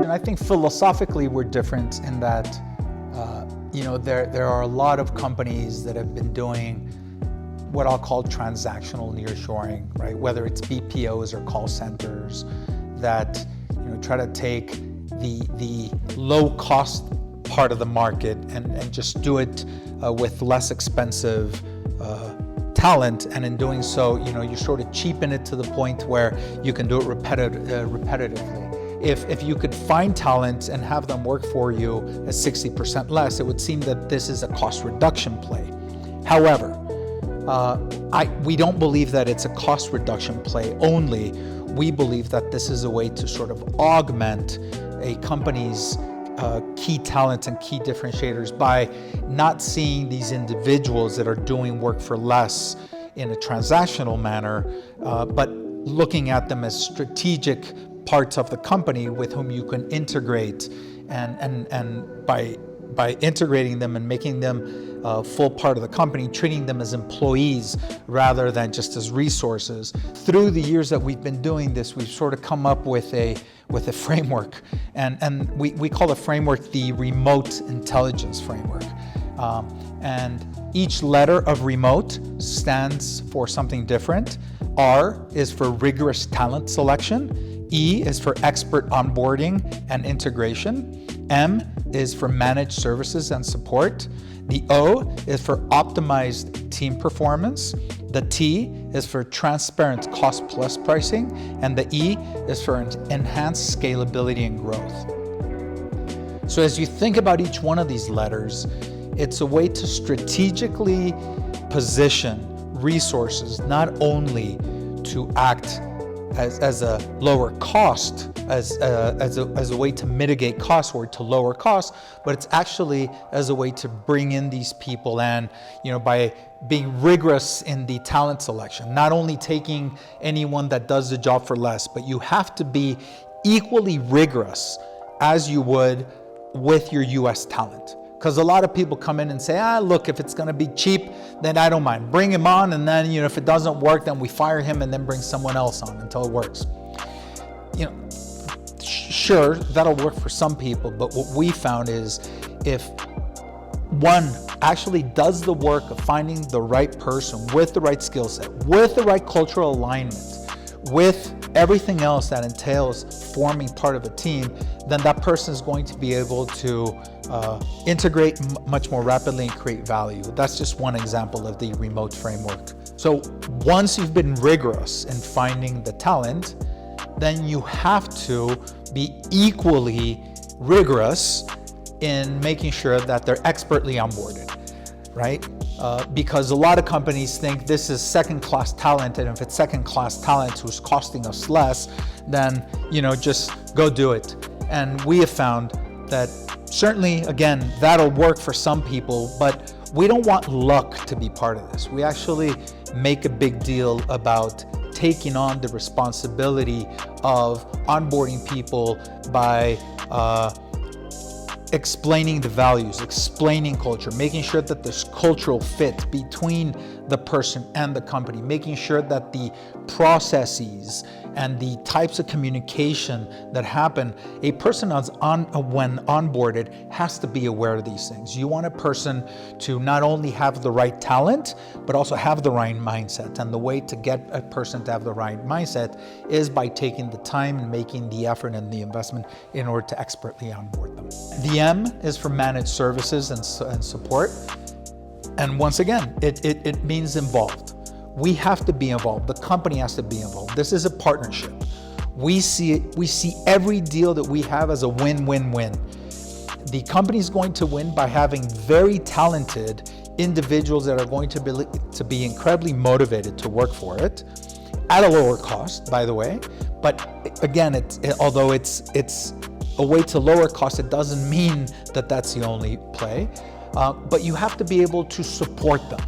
different. I think philosophically we're different in that, there are a lot of companies that have been doing what I'll call transactional nearshoring, right? Whether it's BPOs or call centers that try to take the low cost part of the market and just do it with less expensive talent, and in doing so, you sort of cheapen it to the point where you can do it repetitively. If you could find talent and have them work for you at 60% less, it would seem that this is a cost reduction play. However, we don't believe that it's a cost reduction play only. We believe that this is a way to sort of augment a company's key talents and key differentiators by not seeing these individuals that are doing work for less in a transactional manner, but looking at them as strategic parts of the company with whom you can integrate, and by integrating them and making them a full part of the company, treating them as employees rather than just as resources. Through the years that we've been doing this, we've sort of come up with a framework, and we call the framework the remote intelligence framework. And each letter of remote stands for something different. R is for rigorous talent selection. E is for expert onboarding and integration. M is for managed services and support. The O is for optimized team performance. The T is for transparent cost plus pricing. And the E is for enhanced scalability and growth. So as you think about each one of these letters, it's a way to strategically position resources not only to act as a lower cost, as a way to mitigate costs or to lower costs, but it's actually as a way to bring in these people, and by being rigorous in the talent selection, not only taking anyone that does the job for less, but you have to be equally rigorous as you would with your US talent. Because a lot of people come in and say, look, if it's going to be cheap, then I don't mind. Bring him on, and then if it doesn't work, then we fire him and then bring someone else on until it works. Sure, that'll work for some people, but what we found is if one actually does the work of finding the right person with the right skill set, with the right cultural alignment, with everything else that entails forming part of a team, then that person is going to be able to integrate much more rapidly and create value. That's just one example of the remote framework. So once you've been rigorous in finding the talent, then you have to be equally rigorous in making sure that they're expertly onboarded, right? Because a lot of companies think this is second-class talent, and if it's second-class talent who's costing us less, then just go do it. And we have found that certainly, again, that'll work for some people, but we don't want luck to be part of this. We actually make a big deal about taking on the responsibility of onboarding people by explaining the values, explaining culture, making sure that there's cultural fit between the person and the company, making sure that the processes and the types of communication that happen, a person when onboarded has to be aware of these things. You want a person to not only have the right talent, but also have the right mindset. And the way to get a person to have the right mindset is by taking the time and making the effort and the investment in order to expertly onboard them. The M is for managed services and support. And once again, it means involved. We have to be involved. The company has to be involved. This is a partnership. We see every deal that we have as a win-win-win. The company is going to win by having very talented individuals that are going to be incredibly motivated to work for it at a lower cost, by the way. But again, although it's a way to lower cost, it doesn't mean that that's the only play. But you have to be able to support them.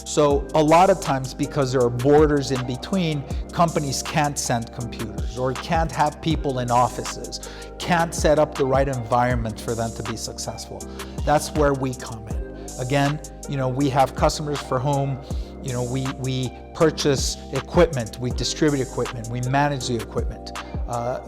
So a lot of times, because there are borders in between, companies can't send computers or can't have people in offices, can't set up the right environment for them to be successful. That's where we come in. Again, we have customers for whom, we purchase equipment, we distribute equipment, we manage the equipment.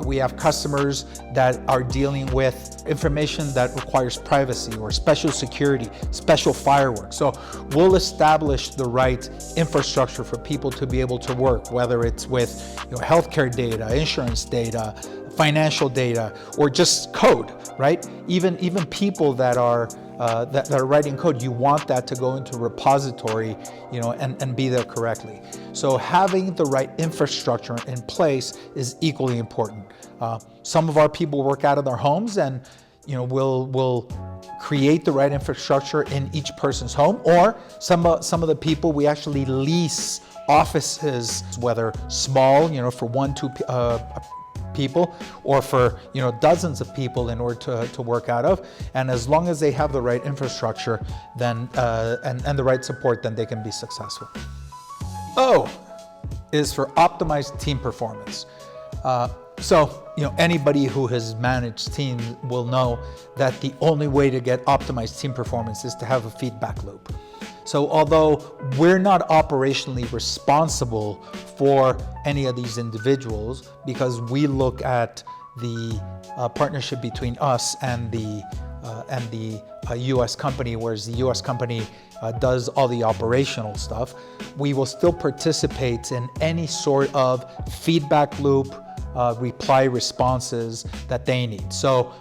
We have customers that are dealing with information that requires privacy or special security, special fireworks. So we'll establish the right infrastructure for people to be able to work, whether it's with healthcare data, insurance data, financial data, or just code, right? Even people that are writing code, you want that to go into a repository, and be there correctly. So having the right infrastructure in place is equally important. Some of our people work out of their homes, and we'll create the right infrastructure in each person's home, or some of the people we actually lease offices, whether small, for 1-2 people, or for dozens of people in order to work out of. And as long as they have the right infrastructure, then and the right support, then they can be successful. O is for optimized team performance. So anybody who has managed teams will know that the only way to get optimized team performance is to have a feedback loop. So although we're not operationally responsible for any of these individuals, because we look at the partnership between us and the U.S. company, whereas the U.S. company does all the operational stuff, we will still participate in any sort of feedback loop, reply responses that they need. So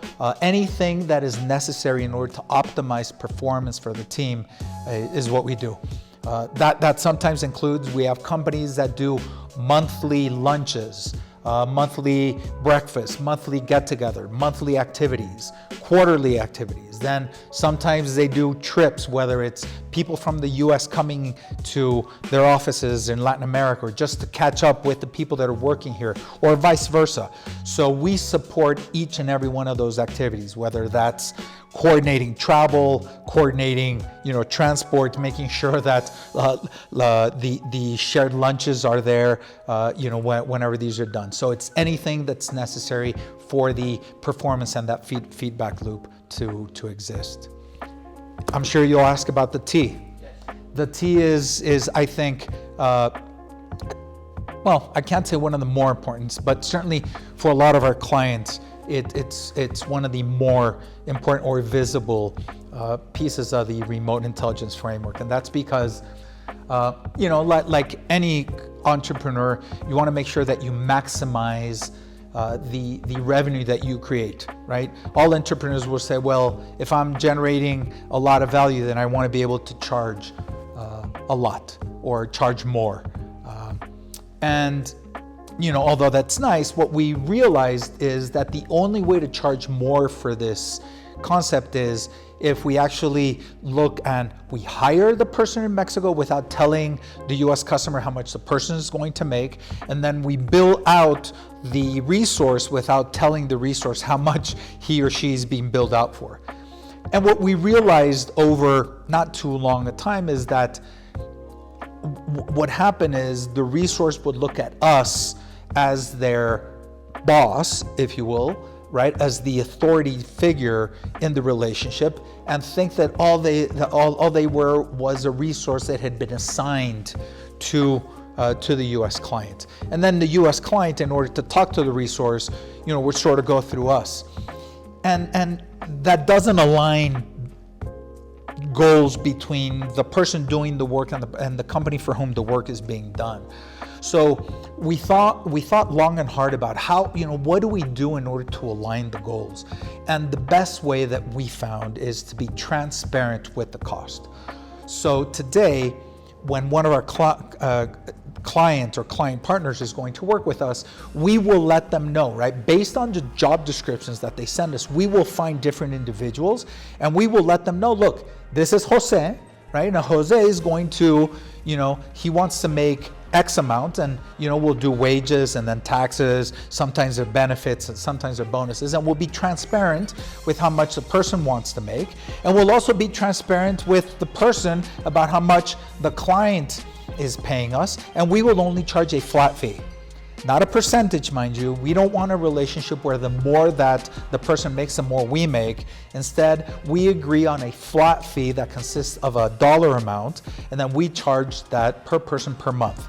anything that is necessary in order to optimize performance for the team is what we do. That sometimes includes, we have companies that do monthly lunches, monthly breakfast, monthly get-together, monthly activities, quarterly activities. Then sometimes they do trips, whether it's people from the US coming to their offices in Latin America, or just to catch up with the people that are working here, or vice versa. So we support each and every one of those activities, whether that's coordinating travel, coordinating, transport, making sure that the shared lunches are there, whenever these are done. So it's anything that's necessary for the performance and that feedback loop to exist. I'm sure you'll ask about the T. The T is I think, well, I can't say one of the more important, but certainly for a lot of our clients, it's one of the more important or visible pieces of the remote intelligence framework. And that's because, like any entrepreneur, you want to make sure that you maximize the revenue that you create, right? All entrepreneurs will say, well, if I'm generating a lot of value, then I want to be able to charge a lot or charge more. Although that's nice, what we realized is that the only way to charge more for this concept is if we actually look and we hire the person in Mexico without telling the US customer how much the person is going to make, and then we bill out the resource without telling the resource how much he or she is being billed out for. And what we realized over not too long a time is that what happened is the resource would look at us as their boss, if you will, right, as the authority figure in the relationship, and think that all they were was a resource that had been assigned to the U.S. client. And then the U.S. client, in order to talk to the resource, would sort of go through us. And that doesn't align goals between the person doing the work and the company for whom the work is being done. So we thought long and hard about how, what do we do in order to align the goals? And the best way that we found is to be transparent with the cost. So today, when one of our client or client partners is going to work with us, we will let them know, right? Based on the job descriptions that they send us, we will find different individuals and we will let them know, look, this is Jose, right? Now Jose is going to, he wants to make X amount, and we'll do wages and then taxes, sometimes they're benefits and sometimes they're bonuses, and we'll be transparent with how much the person wants to make, and we'll also be transparent with the person about how much the client is paying us, and we will only charge a flat fee. Not a percentage, mind you. We don't want a relationship where the more that the person makes, the more we make. Instead, we agree on a flat fee that consists of a dollar amount, and then we charge that per person per month.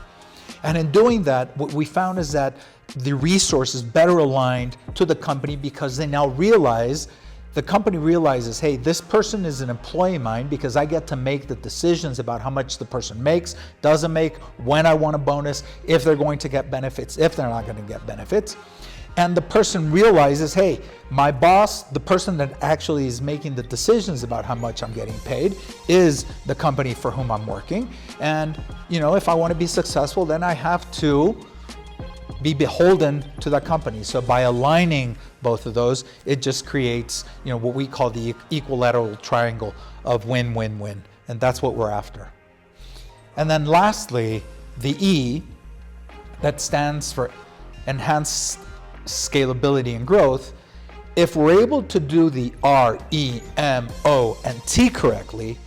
And in doing that, what we found is that the resources better aligned to the company because they now realize, the company realizes, hey, this person is an employee of mine because I get to make the decisions about how much the person makes, doesn't make, when I want a bonus, if they're going to get benefits, if they're not going to get benefits. And the person realizes, hey, my boss, the person that actually is making the decisions about how much I'm getting paid, is the company for whom I'm working. And if I want to be successful, then I have to be beholden to that company. So by aligning both of those, it just creates what we call the equilateral triangle of win-win-win. And that's what we're after. And then lastly, the E, that stands for enhanced scalability and growth. If we're able to do the R, E, M, O, and T correctly,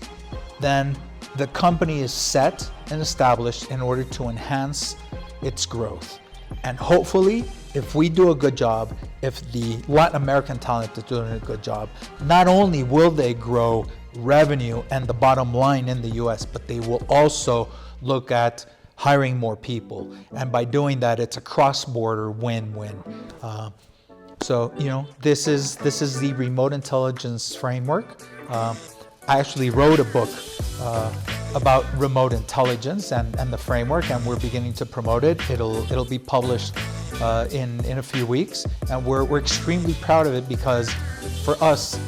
then the company is set and established in order to enhance its growth. And hopefully, if we do a good job, if the Latin American talent is doing a good job, not only will they grow revenue and the bottom line in the US, but they will also look at hiring more people. And by doing that, it's a cross-border win-win. So this is the remote intelligence framework. I actually wrote a book about remote intelligence and the framework, and we're beginning to promote it. It'll be published in a few weeks, and we're extremely proud of it because for us,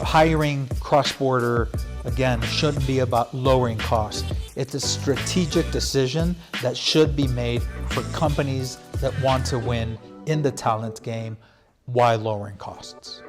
hiring cross-border, again, shouldn't be about lowering costs. It's a strategic decision that should be made for companies that want to win in the talent game while lowering costs.